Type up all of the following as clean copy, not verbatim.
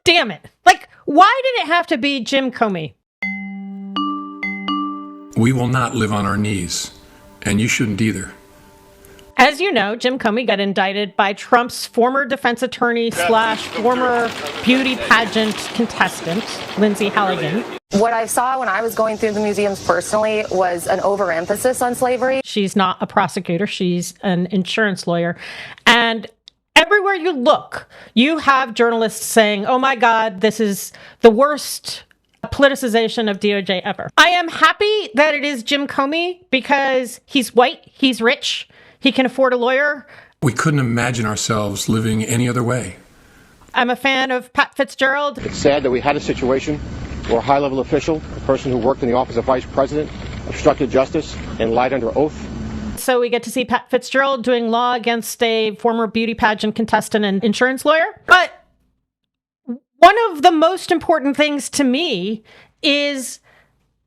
damn it. Like, why did it have to be Jim Comey? We will not live on our knees, and you shouldn't either. As you know, Jim Comey got indicted by Trump's former defense attorney / former beauty pageant contestant, Lindsay Halligan. What I saw when I was going through the museums personally was an overemphasis on slavery. She's not a prosecutor. She's an insurance lawyer. And everywhere you look, you have journalists saying, oh my God, this is the worst politicization of DOJ ever. I am happy that it is Jim Comey because he's white, he's rich, he can afford a lawyer. We couldn't imagine ourselves living any other way. I'm a fan of Pat Fitzgerald. It's sad that we had a situation where a high-level official, a person who worked in the office of vice president, obstructed justice and lied under oath. So we get to see Pat Fitzgerald doing law against a former beauty pageant contestant and insurance lawyer. But one of the most important things to me is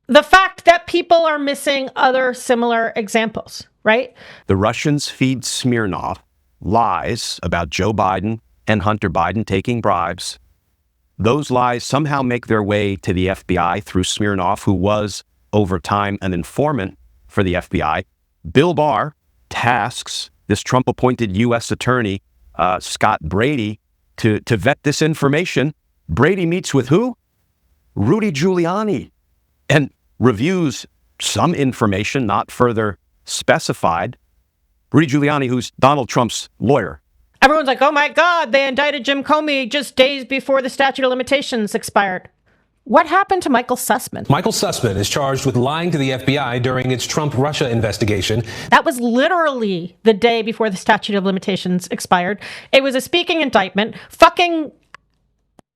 the fact that people are missing other similar examples, right? The Russians feed Smirnov lies about Joe Biden and Hunter Biden taking bribes. Those lies somehow make their way to the FBI through Smirnov, who was, over time, an informant for the FBI. Bill Barr tasks this Trump-appointed U.S. attorney, Scott Brady, to vet this information. Brady meets with who? Rudy Giuliani, and reviews some information not further specified. Rudy Giuliani, who's Donald Trump's lawyer. Everyone's like, oh my God, they indicted Jim Comey just days before the statute of limitations expired. What happened to Michael Sussman? Michael Sussman is charged with lying to the FBI during its Trump-Russia investigation. That was literally the day before the statute of limitations expired. It was a speaking indictment. Fucking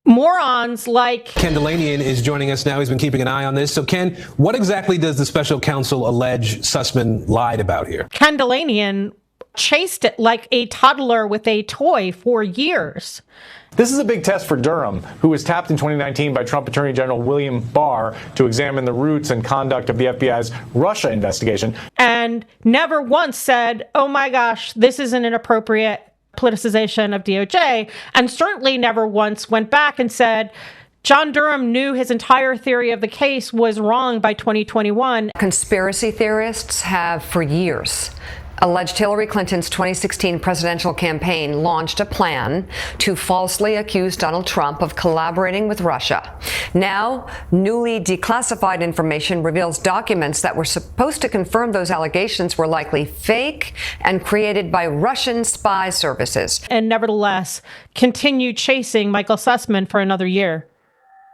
morons like Ken Delanian is joining us now. He's been keeping an eye on this. So, Ken, what exactly does the special counsel allege Sussman lied about here? Ken Delanian chased it like a toddler with a toy for years. This is a big test for Durham, who was tapped in 2019 by Trump Attorney General William Barr to examine the roots and conduct of the FBI's Russia investigation. And never once said, oh my gosh, this is an inappropriate politicization of DOJ, and certainly never once went back and said, John Durham knew his entire theory of the case was wrong by 2021. Conspiracy theorists have for years alleged Hillary Clinton's 2016 presidential campaign launched a plan to falsely accuse Donald Trump of collaborating with Russia. Now, newly declassified information reveals documents that were supposed to confirm those allegations were likely fake and created by Russian spy services. And nevertheless, continued chasing Michael Sussman for another year.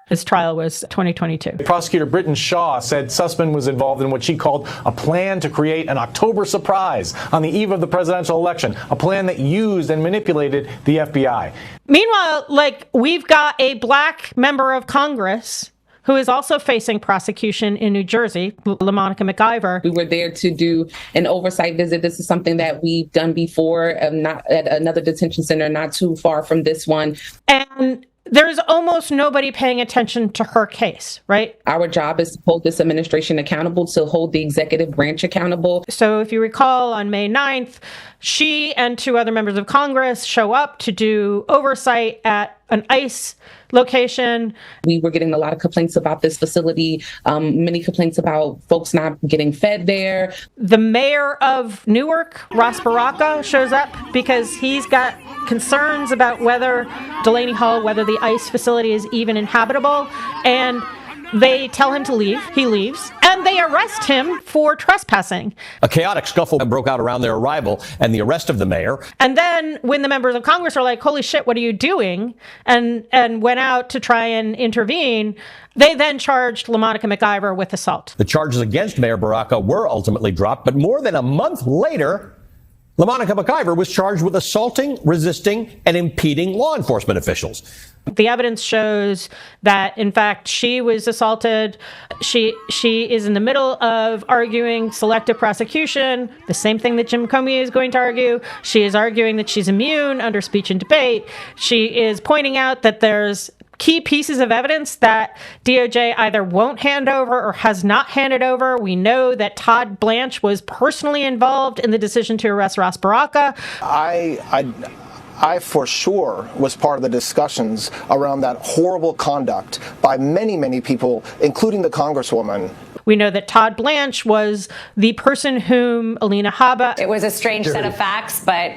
His trial was 2022. Prosecutor Britton Shaw said Sussman was involved in what she called a plan to create an October surprise on the eve of the presidential election, a plan that used and manipulated the FBI. Meanwhile, we've got a black member of Congress who is also facing prosecution in New Jersey, Lamonica McIver. We were there to do an oversight visit. This is something that we've done before, not at another detention center, not too far from this one. And there's almost nobody paying attention to her case, right? Our job is to hold this administration accountable, to hold the executive branch accountable. So if you recall, on May 9th, she and two other members of Congress show up to do oversight at an ICE location. We were getting a lot of complaints about this facility, many complaints about folks not getting fed there. The mayor of Newark, Ross Baraka, shows up because he's got concerns about whether Delaney Hall, whether the ICE facility is even inhabitable. And they tell him to leave. He leaves. And they arrest him for trespassing. A chaotic scuffle broke out around their arrival and the arrest of the mayor. And then when the members of Congress are like, holy shit, what are you doing? And went out to try and intervene, they then charged Lamonica McIver with assault. The charges against Mayor Baraka were ultimately dropped, but more than a month later, Lamonica McIver was charged with assaulting, resisting, and impeding law enforcement officials. The evidence shows that, in fact, she was assaulted. She is in the middle of arguing selective prosecution, the same thing that Jim Comey is going to argue. She is arguing that she's immune under speech and debate. She is pointing out that there's key pieces of evidence that DOJ either won't hand over or has not handed over. We know that Todd Blanche was personally involved in the decision to arrest Ross Baraka. I for sure was part of the discussions around that horrible conduct by many, many people, including the Congresswoman. We know that Todd Blanche was the person whom Alina Habba... It was a strange set of facts, but...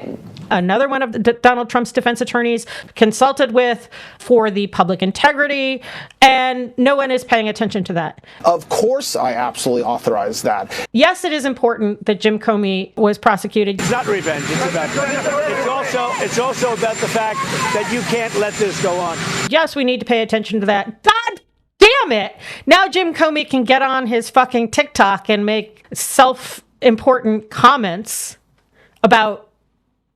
Another one of Donald Trump's defense attorneys consulted with for the public integrity, and no one is paying attention to that. Of course I absolutely authorize that. Yes, it is important that Jim Comey was prosecuted. It's not revenge. It's also about the fact that you can't let this go on. Yes, we need to pay attention to that. God damn it! Now Jim Comey can get on his fucking TikTok and make self-important comments about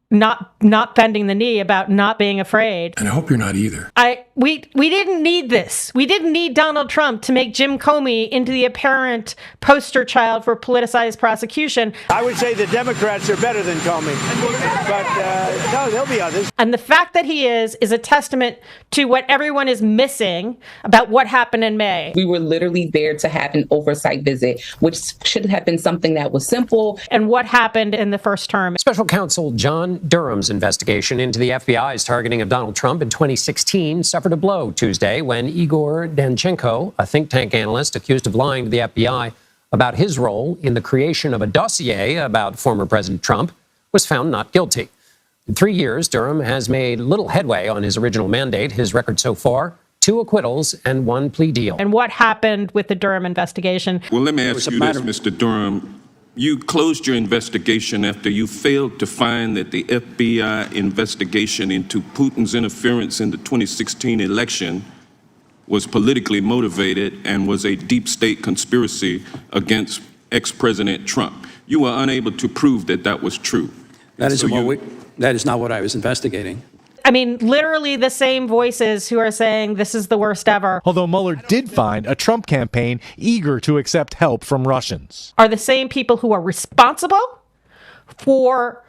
not bending the knee, about not being afraid. And I hope you're not either. We didn't need this. We didn't need Donald Trump to make Jim Comey into the apparent poster child for politicized prosecution. I would say the Democrats are better than Comey, but no, there'll be others. And the fact that he is a testament to what everyone is missing about what happened in May. We were literally there to have an oversight visit, which should have been something that was simple. And what happened in the first term. Special counsel John Durham's investigation into the FBI's targeting of Donald Trump in 2016 suffered a blow Tuesday when Igor Danchenko, a think tank analyst accused of lying to the FBI about his role in the creation of a dossier about former President Trump, was found not guilty. In 3 years, Durham has made little headway on his original mandate. His record so far, 2 acquittals and 1 plea deal. And what happened with the Durham investigation? Well, let me ask you this, Mr. Durham. You closed your investigation after you failed to find that the FBI investigation into Putin's interference in the 2016 election was politically motivated and was a deep state conspiracy against ex-President Trump. You were unable to prove that that was true. That is not what I was investigating. I mean, literally the same voices who are saying this is the worst ever. Although Mueller did find a Trump campaign eager to accept help from Russians. Are the same people who are responsible for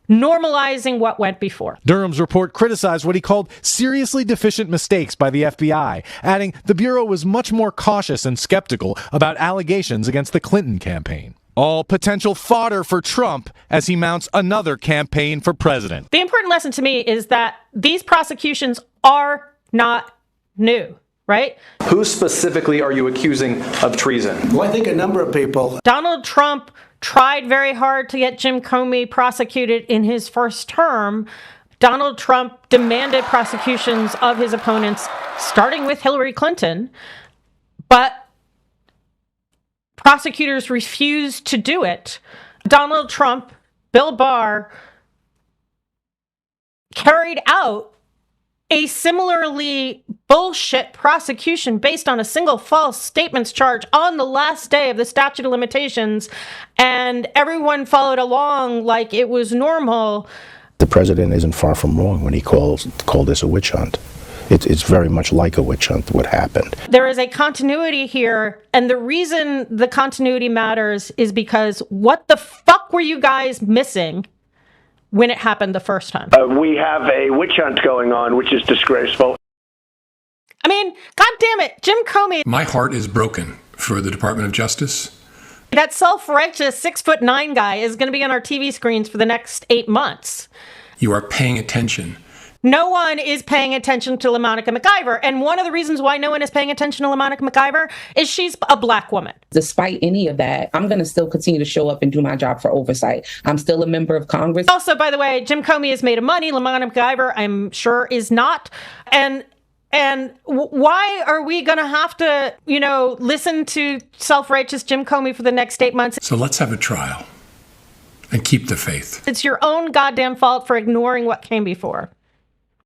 normalizing what went before. Durham's report criticized what he called seriously deficient mistakes by the FBI, adding the Bureau was much more cautious and skeptical about allegations against the Clinton campaign. All potential fodder for Trump as he mounts another campaign for president. The important lesson to me is that these prosecutions are not new, right? Who specifically are you accusing of treason? Well, I think a number of people. Donald Trump tried very hard to get Jim Comey prosecuted in his first term. Donald Trump demanded prosecutions of his opponents, starting with Hillary Clinton, but prosecutors refused to do it. Donald Trump, Bill Barr, carried out a similarly bullshit prosecution based on a single false statements charge on the last day of the statute of limitations, and everyone followed along like it was normal. The president isn't far from wrong when he called this a witch hunt. It's very much like a witch hunt, what happened. There is a continuity here, and the reason the continuity matters is because what the fuck were you guys missing when it happened the first time? We have a witch hunt going on, which is disgraceful. I mean, God damn it, Jim Comey. My heart is broken for the Department of Justice. That self-righteous 6'9" guy is going to be on our TV screens for the next 8 months. You are paying attention. No one is paying attention to Lamonica McIver. And one of the reasons why no one is paying attention to Lamonica McIver is she's a black woman. Despite any of that, I'm going to still continue to show up and do my job for oversight. I'm still a member of Congress. Also, by the way, Jim Comey is made of money. Lamonica McIver, I'm sure, is not. And why are we going to have to, listen to self-righteous Jim Comey for the next 8 months? So let's have a trial and keep the faith. It's your own goddamn fault for ignoring what came before.